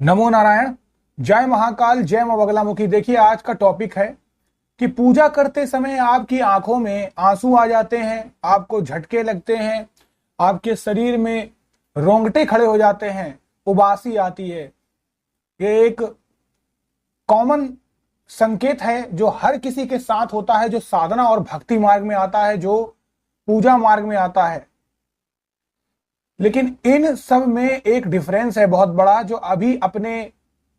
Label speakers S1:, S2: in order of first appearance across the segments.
S1: नमो नारायण। जय महाकाल, जय मां बगलामुखी। देखिए, आज का टॉपिक है कि पूजा करते समय आपकी आंखों में आंसू आ जाते हैं, आपको झटके लगते हैं, आपके शरीर में रोंगटे खड़े हो जाते हैं, उबासी आती है। ये एक कॉमन संकेत है जो हर किसी के साथ होता है, जो साधना और भक्ति मार्ग में आता है, जो पूजा मार्ग में आता है। लेकिन इन सब में एक डिफरेंस है बहुत बड़ा, जो अभी अपने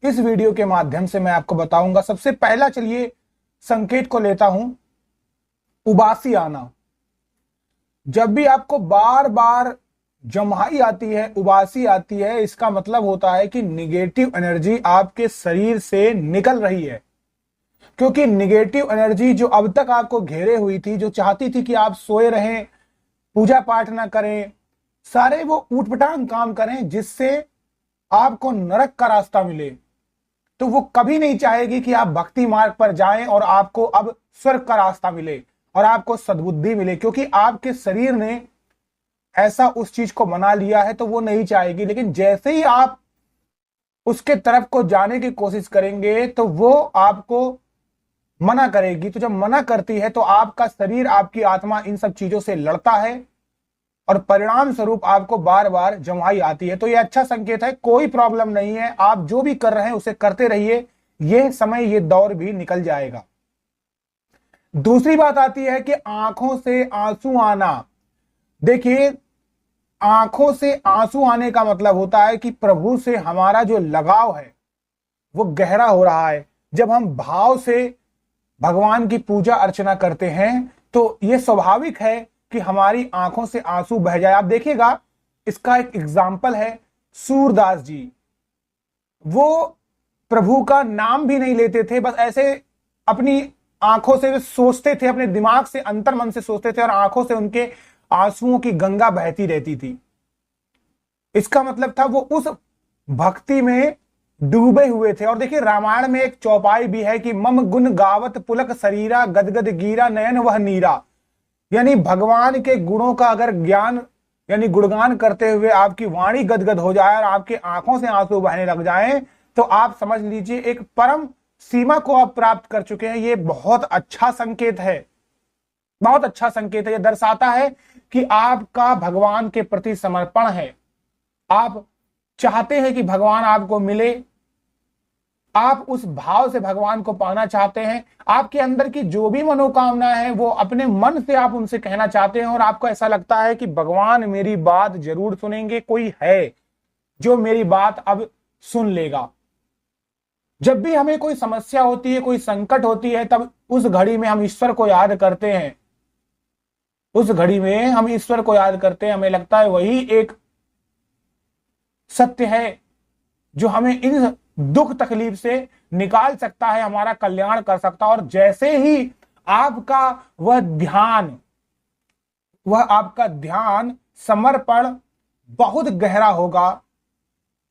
S1: इस वीडियो के माध्यम से मैं आपको बताऊंगा। सबसे पहला चलिए संकेत को लेता हूं, उबासी आना। जब भी आपको बार बार जम्हाई आती है, उबासी आती है, इसका मतलब होता है कि निगेटिव एनर्जी आपके शरीर से निकल रही है। क्योंकि निगेटिव एनर्जी जो अब तक आपको घेरे हुई थी, जो चाहती थी कि आप सोए रहें, पूजा पाठ ना करें, सारे वो ऊटपटांग काम करें जिससे आपको नरक का रास्ता मिले, तो वो कभी नहीं चाहेगी कि आप भक्ति मार्ग पर जाएं और आपको अब स्वर्ग का रास्ता मिले और आपको सद्बुद्धि मिले। क्योंकि आपके शरीर ने ऐसा उस चीज को मना लिया है, तो वो नहीं चाहेगी। लेकिन जैसे ही आप उसके तरफ को जाने की कोशिश करेंगे तो वो आपको मना करेगी। तो जब मना करती है तो आपका शरीर, आपकी आत्मा इन सब चीजों से लड़ता है और परिणाम स्वरूप आपको बार बार जम्हाई आती है। तो ये अच्छा संकेत है, कोई प्रॉब्लम नहीं है, आप जो भी कर रहे हैं उसे करते रहिए, ये समय, ये दौर भी निकल जाएगा। दूसरी बात आती है कि आंखों से आंसू आना। देखिए, आंखों से आंसू आने का मतलब होता है कि प्रभु से हमारा जो लगाव है वो गहरा हो रहा है। जब हम भाव से भगवान की पूजा अर्चना करते हैं तो यह स्वाभाविक है कि हमारी आंखों से आंसू बह जाए। आप देखिएगा, इसका एक एग्जाम्पल है सूरदास जी। वो प्रभु का नाम भी नहीं लेते थे, बस ऐसे अपनी आंखों से सोचते थे, अपने दिमाग से, अंतर मन से सोचते थे और आंखों से उनके आंसुओं की गंगा बहती रहती थी। इसका मतलब था वो उस भक्ति में डूबे हुए थे। और देखिए, रामायण में एक चौपाई भी है कि मम गुण गावत पुलक शरीरा, गदगद गीरा नयन वह नीरा। यानी भगवान के गुणों का अगर ज्ञान यानी गुणगान करते हुए आपकी वाणी गदगद हो जाए और आपकी आंखों से आंसू बहने लग जाएं, तो आप समझ लीजिए एक परम सीमा को आप प्राप्त कर चुके हैं। ये बहुत अच्छा संकेत है, बहुत अच्छा संकेत है। यह दर्शाता है कि आपका भगवान के प्रति समर्पण है। आप चाहते हैं कि भगवान आपको मिले, आप उस भाव से भगवान को पाना चाहते हैं। आपके अंदर की जो भी मनोकामना है वो अपने मन से आप उनसे कहना चाहते हैं और आपको ऐसा लगता है कि भगवान मेरी बात जरूर सुनेंगे, कोई है जो मेरी बात अब सुन लेगा। जब भी हमें कोई समस्या होती है, कोई संकट होती है, तब उस घड़ी में हम ईश्वर को याद करते हैं। उस घड़ी में हम ईश्वर को याद करते हैं, हमें लगता है वही एक सत्य है जो हमें इन दुख तकलीफ से निकाल सकता है, हमारा कल्याण कर सकता है। और जैसे ही आपका आपका ध्यान समर्पण बहुत गहरा होगा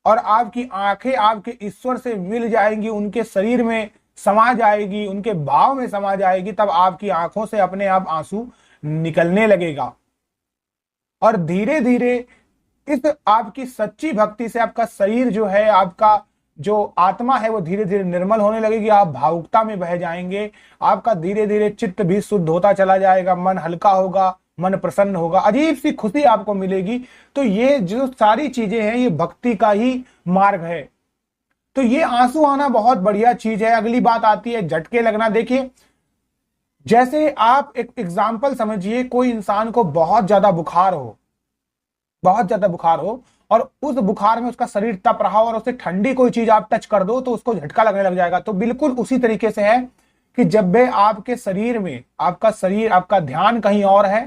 S1: और आपकी आंखें आपके ईश्वर से मिल जाएंगी, उनके शरीर में समा जाएगी, उनके भाव में समा जाएगी, तब आपकी आंखों से अपने आप आंसू निकलने लगेगा। और धीरे धीरे इस आपकी सच्ची भक्ति से आपका शरीर जो है, आपका जो आत्मा है, वो धीरे धीरे निर्मल होने लगेगी। आप भावुकता में बह जाएंगे, आपका धीरे धीरे चित्त भी शुद्ध होता चला जाएगा, मन हल्का होगा, मन प्रसन्न होगा, अजीब सी खुशी आपको मिलेगी। तो ये जो सारी चीजें हैं, ये भक्ति का ही मार्ग है। तो ये आंसू आना बहुत बढ़िया चीज है। अगली बात आती है झटके लगना। देखिए, जैसे आप एक एग्जाम्पल समझिए, कोई इंसान को बहुत ज्यादा बुखार हो, बहुत ज्यादा बुखार हो और उस बुखार में उसका शरीर तप रहा हो और उसे ठंडी कोई चीज आप टच कर दो तो उसको झटका लगने लग जाएगा। तो बिल्कुल उसी तरीके से है कि जब भी आपके शरीर में आपका ध्यान कहीं और है,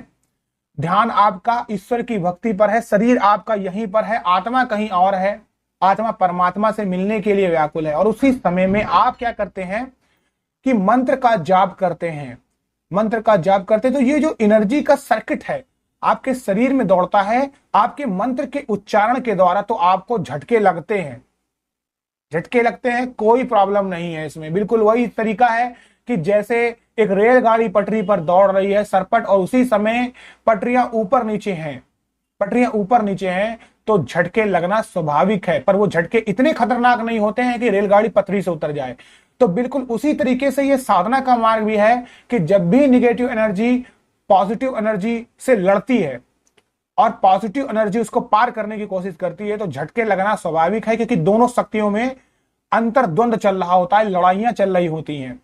S1: ध्यान आपका ईश्वर की भक्ति पर है, शरीर आपका यहीं पर है, आत्मा कहीं और है, आत्मा परमात्मा से मिलने के लिए व्याकुल है। और उसी समय में आप क्या करते हैं कि मंत्र का जाप करते हैं। मंत्र का जाप करते हैं तो ये जो एनर्जी का सर्किट है आपके शरीर में दौड़ता है, आपके मंत्र के उच्चारण के द्वारा, तो आपको झटके लगते हैं। झटके लगते हैं, कोई प्रॉब्लम नहीं है इसमें। बिल्कुल वही तरीका है कि जैसे एक रेलगाड़ी पटरी पर दौड़ रही है सरपट, और उसी समय पटरियां ऊपर नीचे हैं, तो झटके लगना स्वाभाविक है, पर वो झटके इतने खतरनाक नहीं होते हैं कि रेलगाड़ी पटरी से उतर जाए। तो बिल्कुल उसी तरीके से ये साधना का मार्ग भी है कि जब भी निगेटिव एनर्जी पॉजिटिव एनर्जी से लड़ती है और पॉजिटिव एनर्जी उसको पार करने की कोशिश करती है, तो झटके लगना स्वाभाविक है, क्योंकि दोनों शक्तियों में अंतर्द्वंद चल रहा होता है, लड़ाइयां चल रही होती हैं।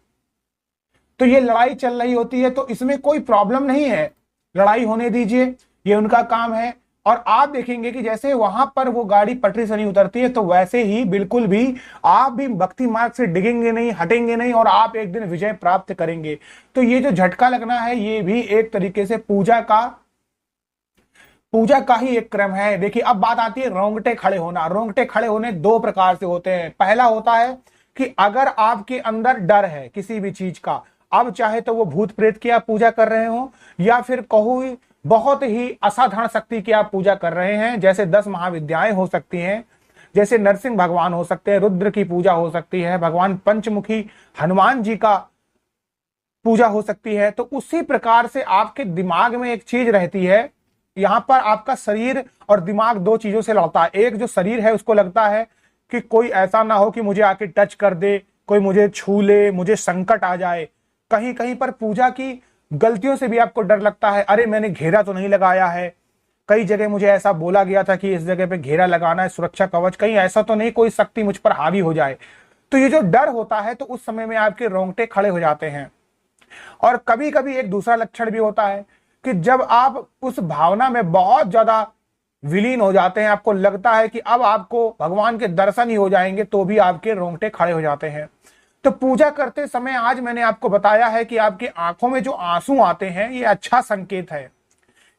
S1: तो ये लड़ाई चल रही होती है तो इसमें कोई प्रॉब्लम नहीं है, लड़ाई होने दीजिए, ये उनका काम है। और आप देखेंगे कि जैसे वहां पर वो गाड़ी पटरी से नहीं उतरती है, तो वैसे ही बिल्कुल भी आप भी भक्ति मार्ग से डिगेंगे नहीं, हटेंगे नहीं, और आप एक दिन विजय प्राप्त करेंगे। तो ये जो झटका लगना है, ये भी एक तरीके से पूजा का ही एक क्रम है। देखिए, अब बात आती है रोंगटे खड़े होना। रोंगटे खड़े होने दो प्रकार से होते हैं। पहला होता है कि अगर आपके अंदर डर है किसी भी चीज का, अब चाहे तो वो भूत प्रेत की आप पूजा कर रहे हो, या फिर कहूँ बहुत ही असाधारण शक्ति की आप पूजा कर रहे हैं, जैसे 10 महाविद्याएं हो सकती हैं, जैसे नरसिंह भगवान हो सकते हैं, रुद्र की पूजा हो सकती है, भगवान पंचमुखी हनुमान जी का पूजा हो सकती है। तो उसी प्रकार से आपके दिमाग में एक चीज रहती है, यहां पर आपका शरीर और दिमाग दो चीजों से लड़ता है। एक जो शरीर है उसको लगता है कि कोई ऐसा ना हो कि मुझे आके टच कर दे, कोई मुझे छू ले, मुझे संकट आ जाए। कहीं कहीं पर पूजा की गलतियों से भी आपको डर लगता है, अरे मैंने घेरा तो नहीं लगाया है, कई जगह मुझे ऐसा बोला गया था कि इस जगह पे घेरा लगाना है, सुरक्षा कवच, कहीं ऐसा तो नहीं कोई शक्ति मुझ पर हावी हो जाए। तो ये जो डर होता है, तो उस समय में आपके रोंगटे खड़े हो जाते हैं। और कभी कभी एक दूसरा लक्षण भी होता है कि जब आप उस भावना में बहुत ज्यादा विलीन हो जाते हैं, आपको लगता है कि अब आपको भगवान के दर्शन ही हो जाएंगे, तो भी आपके रोंगटे खड़े हो जाते हैं। तो पूजा करते समय आज मैंने आपको बताया है कि आपकी आंखों में जो आंसू आते हैं, ये अच्छा संकेत है।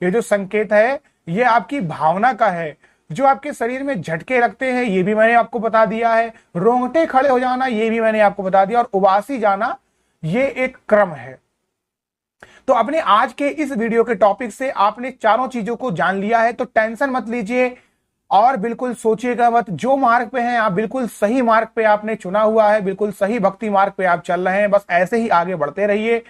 S1: ये जो संकेत है, ये आपकी भावना का है। जो आपके शरीर में झटके लगते हैं, ये भी मैंने आपको बता दिया है। रोंगटे खड़े हो जाना, ये भी मैंने आपको बता दिया। और उबासी जाना, ये एक क्रम है। तो अपने आज के इस वीडियो के टॉपिक से आपने चारों चीजों को जान लिया है, तो टेंशन मत लीजिए और बिल्कुल सोचिएगा मत। जो मार्ग पे हैं आप, बिल्कुल सही मार्ग पे आपने चुना हुआ है, बिल्कुल सही भक्ति मार्ग पे आप चल रहे हैं। बस ऐसे ही आगे बढ़ते रहिए,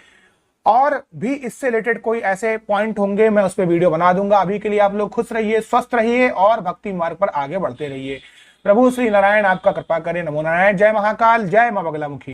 S1: और भी इससे रिलेटेड कोई ऐसे पॉइंट होंगे मैं उस पर वीडियो बना दूंगा। अभी के लिए आप लोग खुश रहिए, स्वस्थ रहिए और भक्ति मार्ग पर आगे बढ़ते रहिए। प्रभु श्री नारायण आपका कृपा करें। नमो नारायण। जय महाकाल, जय मां बगलामुखी।